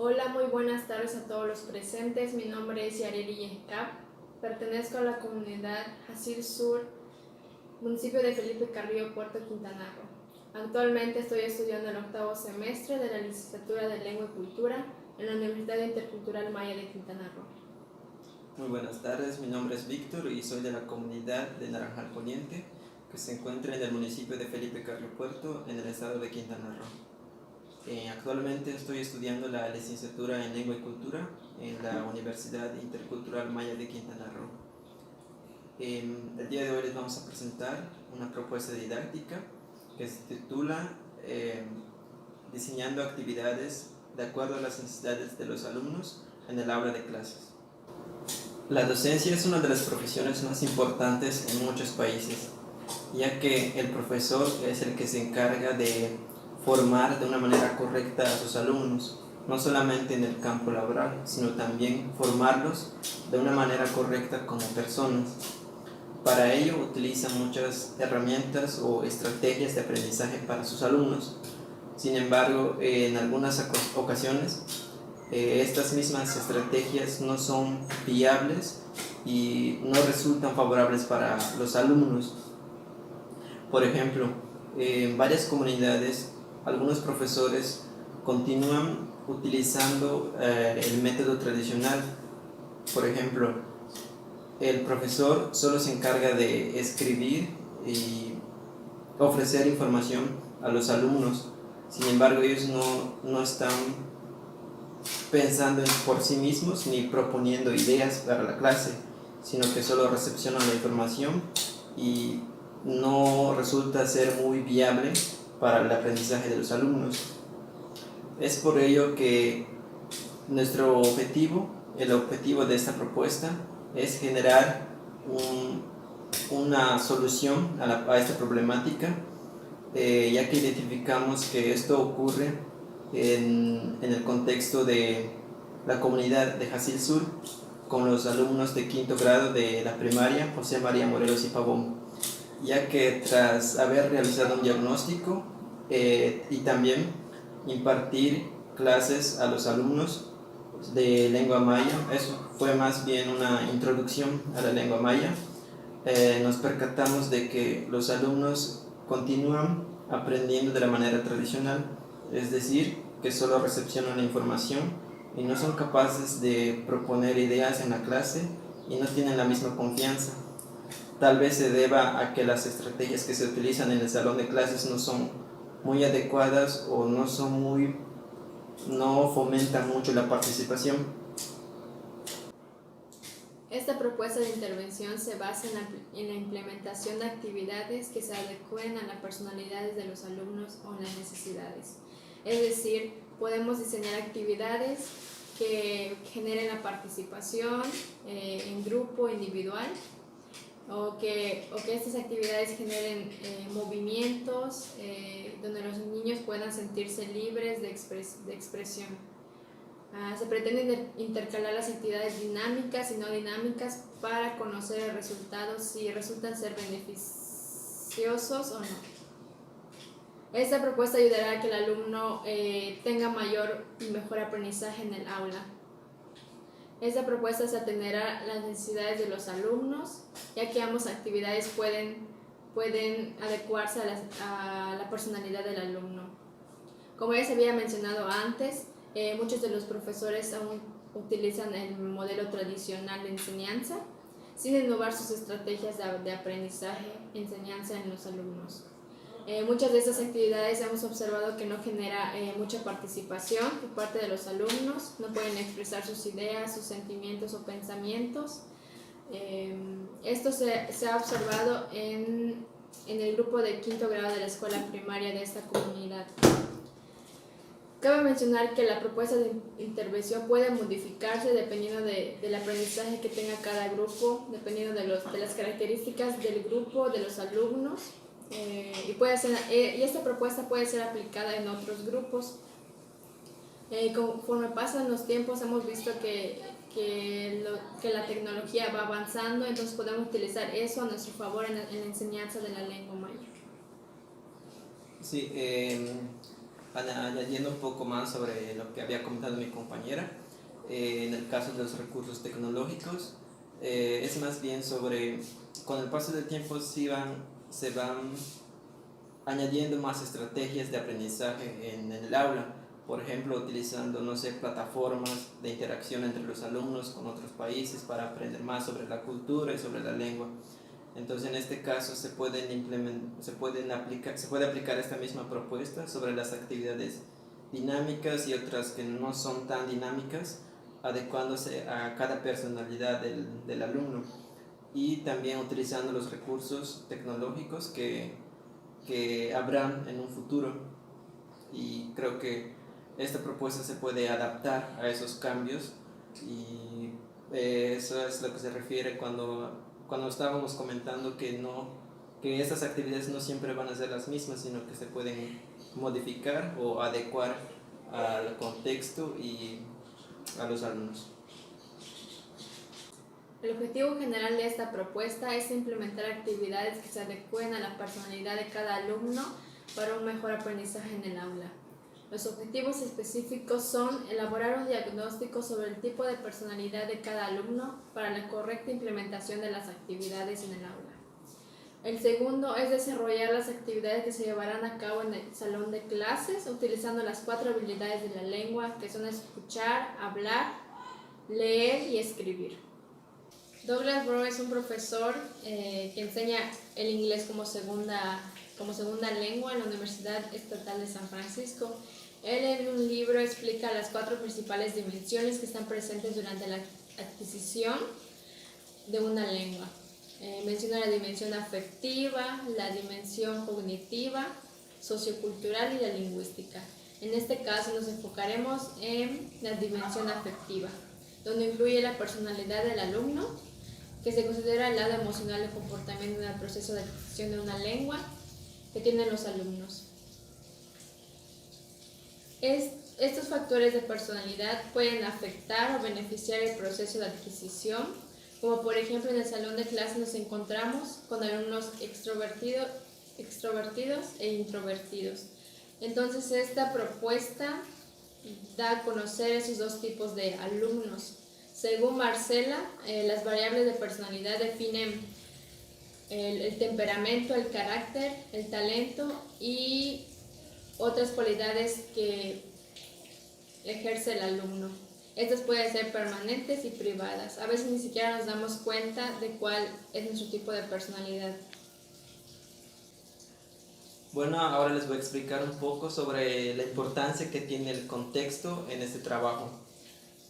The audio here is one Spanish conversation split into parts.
Hola, muy buenas tardes a todos los presentes. Mi nombre es Yareli Yehkab. Pertenezco a la comunidad Hasil Sur, municipio de Felipe Carrillo, Puerto Quintana Roo. Actualmente estoy estudiando el octavo semestre de la licenciatura de Lengua y Cultura en la Universidad Intercultural Maya de Quintana Roo. Muy buenas tardes, mi nombre es Víctor y soy de la comunidad de Naranjal Poniente, que se encuentra en el municipio de Felipe Carrillo Puerto, en el estado de Quintana Roo. Actualmente estoy estudiando la licenciatura en Lengua y Cultura en la Universidad Intercultural Maya de Quintana Roo. El día de hoy les vamos a presentar una propuesta didáctica que se titula Diseñando actividades de acuerdo a las necesidades de los alumnos en el aula de clases. La docencia es una de las profesiones más importantes en muchos países, ya que el profesor es el que se encarga de formar de una manera correcta a sus alumnos, no solamente en el campo laboral, sino también formarlos de una manera correcta como personas. Para ello utiliza muchas herramientas o estrategias de aprendizaje para sus alumnos. Sin embargo, en algunas ocasiones estas mismas estrategias no son viables y no resultan favorables para los alumnos. Por ejemplo, en varias comunidades, algunos profesores continúan utilizando el método tradicional. Por ejemplo, el profesor solo se encarga de escribir y ofrecer información a los alumnos. Sin embargo, ellos no están pensando por sí mismos ni proponiendo ideas para la clase, sino que solo recepcionan la información y no resulta ser muy viable para el aprendizaje de los alumnos. Es por ello que nuestro objetivo, el objetivo de esta propuesta, es generar una solución a esta problemática, ya que identificamos que esto ocurre en el contexto de la comunidad de Hasil Sur con los alumnos de quinto grado de la primaria José María Morelos y Pavón, ya que tras haber realizado un diagnóstico y también impartir clases a los alumnos de lengua maya, eso fue más bien una introducción a la lengua maya, nos percatamos de que los alumnos continúan aprendiendo de la manera tradicional, es decir, que solo recepcionan la información y no son capaces de proponer ideas en la clase y no tienen la misma confianza. Tal vez se deba a que las estrategias que se utilizan en el salón de clases no son muy adecuadas o no fomentan mucho la participación. Esta propuesta de intervención se basa en la implementación de actividades que se adecúen a las personalidades de los alumnos o las necesidades. Es decir, podemos diseñar actividades que generen la participación en grupo, individual, o que estas actividades generen movimientos donde los niños puedan sentirse libres de expresión. Se pretende intercalar las actividades dinámicas y no dinámicas para conocer el resultado, si resultan ser beneficiosos o no. Esta propuesta ayudará a que el alumno tenga mayor y mejor aprendizaje en el aula. Esta propuesta se atenderá a las necesidades de los alumnos, ya que ambas actividades pueden adecuarse a la personalidad del alumno. Como ya se había mencionado antes, muchos de los profesores aún utilizan el modelo tradicional de enseñanza, sin innovar sus estrategias de aprendizaje, enseñanza en los alumnos. Muchas de estas actividades hemos observado que no genera mucha participación por parte de los alumnos, no pueden expresar sus ideas, sus sentimientos o pensamientos. Esto se ha observado en el grupo de quinto grado de la escuela primaria de esta comunidad. Cabe mencionar que la propuesta de intervención puede modificarse dependiendo del aprendizaje que tenga cada grupo, dependiendo de las características del grupo, de los alumnos, y esta propuesta puede ser aplicada en otros grupos. Conforme pasan los tiempos hemos visto que la tecnología va avanzando, entonces podemos utilizar eso a nuestro favor en la enseñanza de la lengua maya. Sí, añadiendo un poco más sobre lo que había comentado mi compañera, en el caso de los recursos tecnológicos, es más bien sobre, con el paso del tiempo se van añadiendo más estrategias de aprendizaje en el aula, por ejemplo, utilizando, no sé, plataformas de interacción entre los alumnos con otros países para aprender más sobre la cultura y sobre la lengua. Entonces, en este caso se puede aplicar esta misma propuesta sobre las actividades dinámicas y otras que no son tan dinámicas, adecuándose a cada personalidad del alumno, y también utilizando los recursos tecnológicos que habrán en un futuro. Y creo que esta propuesta se puede adaptar a esos cambios, y eso es lo que se refiere cuando estábamos comentando que estas actividades no siempre van a ser las mismas, sino que se pueden modificar o adecuar al contexto y a los alumnos. El objetivo general de esta propuesta es implementar actividades que se adecúen a la personalidad de cada alumno para un mejor aprendizaje en el aula. Los objetivos específicos son elaborar un diagnóstico sobre el tipo de personalidad de cada alumno para la correcta implementación de las actividades en el aula. El segundo es desarrollar las actividades que se llevarán a cabo en el salón de clases utilizando las 4 habilidades de la lengua, que son escuchar, hablar, leer y escribir. Douglas Bro es un profesor que enseña el inglés como segunda lengua en la Universidad Estatal de San Francisco. Él en un libro explica las 4 principales dimensiones que están presentes durante la adquisición de una lengua. Menciona la dimensión afectiva, la dimensión cognitiva, sociocultural y la lingüística. En este caso nos enfocaremos en la dimensión afectiva, donde incluye la personalidad del alumno, que se considera el lado emocional y comportamiento en el proceso de adquisición de una lengua que tienen los alumnos. Estos factores de personalidad pueden afectar o beneficiar el proceso de adquisición, como por ejemplo en el salón de clase nos encontramos con alumnos extrovertidos e introvertidos. Entonces esta propuesta da a conocer esos 2 tipos de alumnos. Según Marcela, las variables de personalidad definen el temperamento, el carácter, el talento y otras cualidades que ejerce el alumno. Estas pueden ser permanentes y privadas. A veces ni siquiera nos damos cuenta de cuál es nuestro tipo de personalidad. Bueno, ahora les voy a explicar un poco sobre la importancia que tiene el contexto en este trabajo.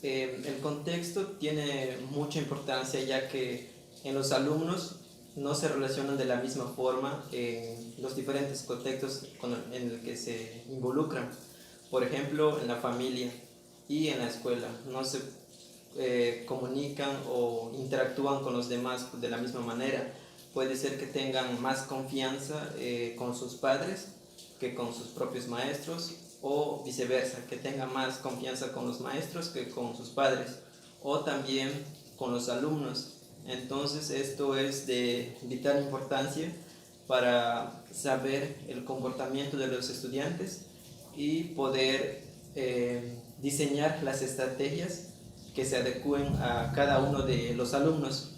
El contexto tiene mucha importancia, ya que en los alumnos no se relacionan de la misma forma en los diferentes contextos en el que se involucran. Por ejemplo, en la familia y en la escuela no se comunican o interactúan con los demás de la misma manera. Puede ser que tengan más confianza con sus padres que con sus propios maestros, o viceversa, que tengan más confianza con los maestros que con sus padres, o también con los alumnos. Entonces esto es de vital importancia para saber el comportamiento de los estudiantes y poder diseñar las estrategias que se adecúen a cada uno de los alumnos.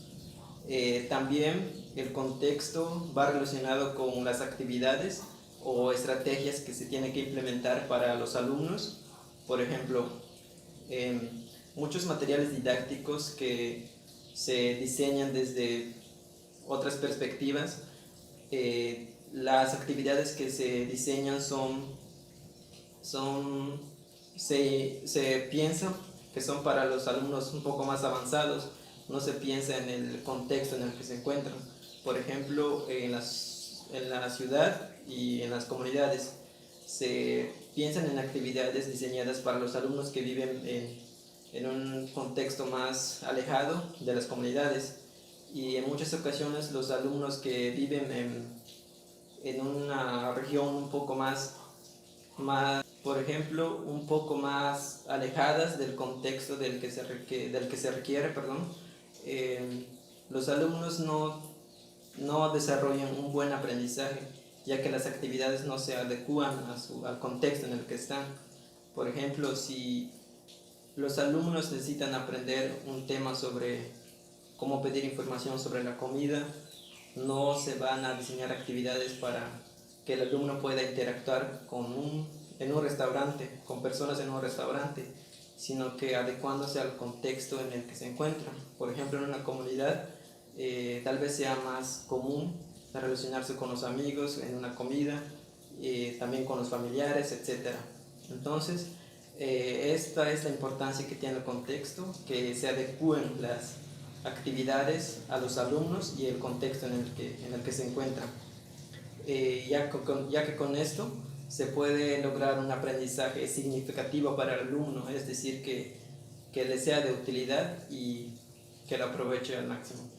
También el contexto va relacionado con las actividades o estrategias que se tienen que implementar para los alumnos. Por ejemplo, muchos materiales didácticos que se diseñan desde otras perspectivas, las actividades que se diseñan se piensa que son para los alumnos un poco más avanzados, no se piensa en el contexto en el que se encuentran. Por ejemplo, en la ciudad y en las comunidades se piensan en actividades diseñadas para los alumnos que viven en un contexto más alejado de las comunidades, y en muchas ocasiones los alumnos que viven en una región un poco más, por ejemplo, un poco más alejadas del contexto del que se requiere, los alumnos no desarrollan un buen aprendizaje, ya que las actividades no se adecúan al contexto en el que están. Por ejemplo, si los alumnos necesitan aprender un tema sobre cómo pedir información sobre la comida, no se van a diseñar actividades para que el alumno pueda interactuar en un restaurante, con personas en un restaurante, sino que adecuándose al contexto en el que se encuentran. Por ejemplo, en una comunidad tal vez sea más común relacionarse con los amigos en una comida, también con los familiares, etc. Entonces, esta es la importancia que tiene el contexto, que se adecúen las actividades a los alumnos y el contexto en el que se encuentran. Ya que con esto se puede lograr un aprendizaje significativo para el alumno, es decir, que le sea de utilidad y que lo aproveche al máximo.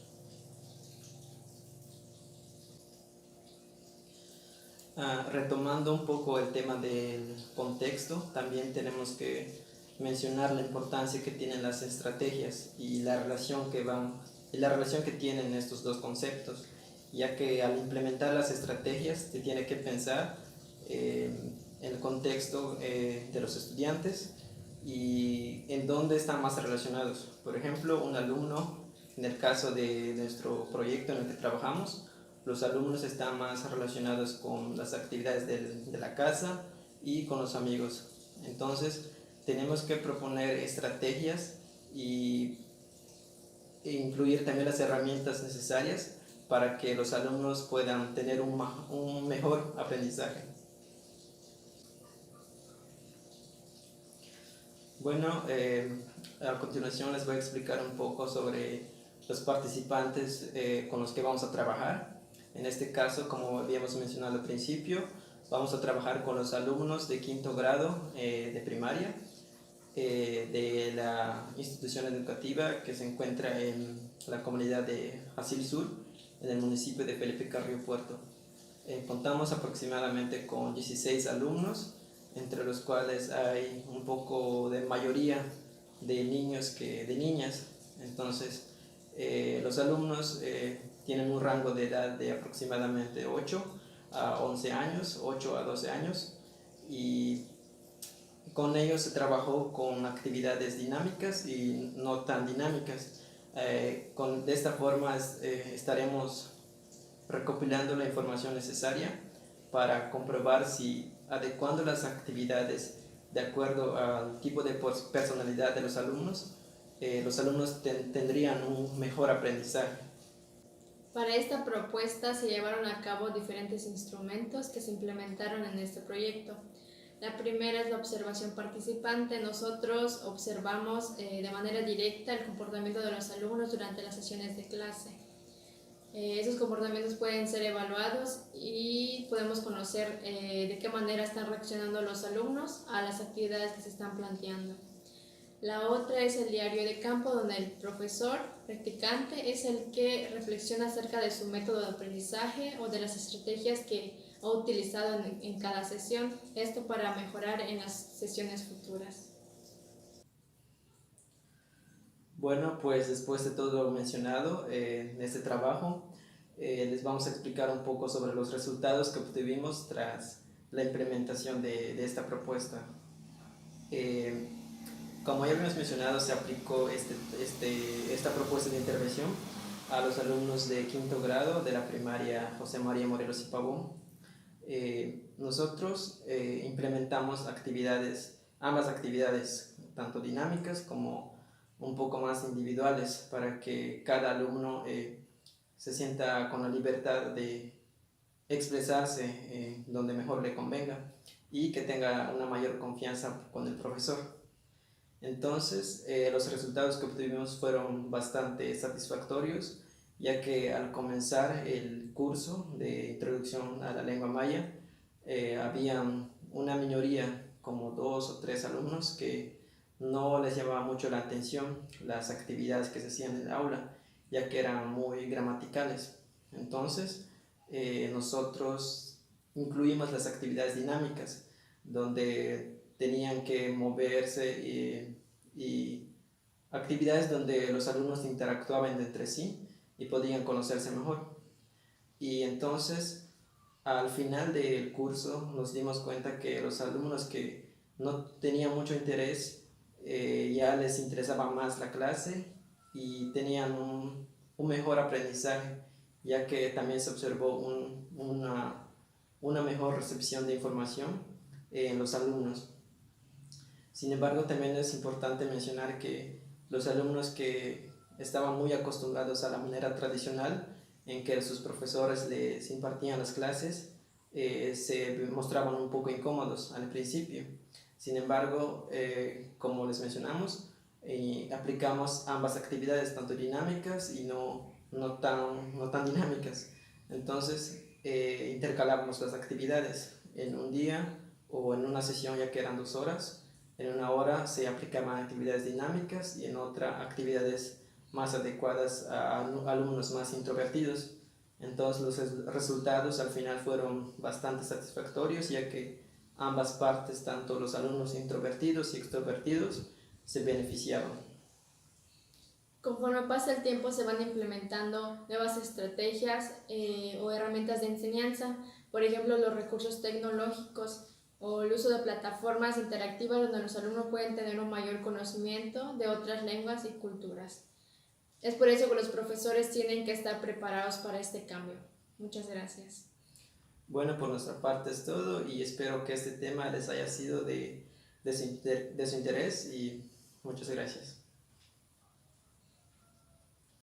Retomando un poco el tema del contexto, también tenemos que mencionar la importancia que tienen las estrategias y la relación que tienen estos dos conceptos, ya que al implementar las estrategias se tiene que pensar en el contexto de los estudiantes y en dónde están más relacionados. Por ejemplo, un alumno, en el caso de nuestro proyecto en el que trabajamos, los alumnos están más relacionados con las actividades de la casa y con los amigos. Entonces, tenemos que proponer estrategias e incluir también las herramientas necesarias para que los alumnos puedan tener un mejor aprendizaje. Bueno, a continuación les voy a explicar un poco sobre los participantes con los que vamos a trabajar. En este caso, como habíamos mencionado al principio, vamos a trabajar con los alumnos de quinto grado de primaria de la institución educativa que se encuentra en la comunidad de Asil Sur, en el municipio de Felipe Carrillo Puerto. Contamos aproximadamente con 16 alumnos, entre los cuales hay un poco de mayoría de niños que de niñas. Entonces, los alumnos tienen un rango de edad de aproximadamente 8 a 11 años, 8 a 12 años, y con ellos se trabajó con actividades dinámicas y no tan dinámicas. De esta forma estaremos recopilando la información necesaria para comprobar si adecuando las actividades de acuerdo al tipo de personalidad de los alumnos tendrían un mejor aprendizaje. Para esta propuesta se llevaron a cabo diferentes instrumentos que se implementaron en este proyecto. La primera es la observación participante. Nosotros observamos de manera directa el comportamiento de los alumnos durante las sesiones de clase. Esos comportamientos pueden ser evaluados y podemos conocer de qué manera están reaccionando los alumnos a las actividades que se están planteando. La otra es el diario de campo, donde el profesor practicante es el que reflexiona acerca de su método de aprendizaje o de las estrategias que ha utilizado en cada sesión, esto para mejorar en las sesiones futuras. Bueno, pues después de todo lo mencionado en este trabajo, les vamos a explicar un poco sobre los resultados que obtuvimos tras la implementación de esta propuesta. Como ya habíamos mencionado, se aplicó esta propuesta de intervención a los alumnos de quinto grado de la primaria José María Morelos y Pavón. Nosotros implementamos ambas actividades, tanto dinámicas como un poco más individuales, para que cada alumno se sienta con la libertad de expresarse donde mejor le convenga y que tenga una mayor confianza con el profesor. Entonces, los resultados que obtuvimos fueron bastante satisfactorios, ya que al comenzar el curso de introducción a la lengua maya, había una minoría, como 2 o 3 alumnos, que no les llamaba mucho la atención las actividades que se hacían en el aula, ya que eran muy gramaticales. Entonces, nosotros incluimos las actividades dinámicas, donde tenían que moverse y actividades donde los alumnos interactuaban entre sí y podían conocerse mejor. Y entonces Al final del curso nos dimos cuenta que los alumnos que no tenían mucho interés, ya les interesaba más la clase y tenían un mejor aprendizaje, ya que también se observó una mejor recepción de información en los alumnos. Sin embargo, también es importante mencionar que los alumnos que estaban muy acostumbrados a la manera tradicional en que sus profesores les impartían las clases, se mostraban un poco incómodos al principio. Sin embargo, como les mencionamos, aplicamos ambas actividades, tanto dinámicas y no tan dinámicas. Entonces, intercalábamos las actividades en un día o en una sesión, ya que eran 2 horas. En una hora se aplicaban actividades dinámicas y en otra actividades más adecuadas a alumnos más introvertidos. Entonces los resultados al final fueron bastante satisfactorios, ya que ambas partes, tanto los alumnos introvertidos y extrovertidos, se beneficiaban. Conforme pasa el tiempo se van implementando nuevas estrategias o herramientas de enseñanza, por ejemplo los recursos tecnológicos o el uso de plataformas interactivas donde los alumnos pueden tener un mayor conocimiento de otras lenguas y culturas. Es por eso que los profesores tienen que estar preparados para este cambio. Muchas gracias. Bueno, por nuestra parte es todo y espero que este tema les haya sido de su interés y muchas gracias.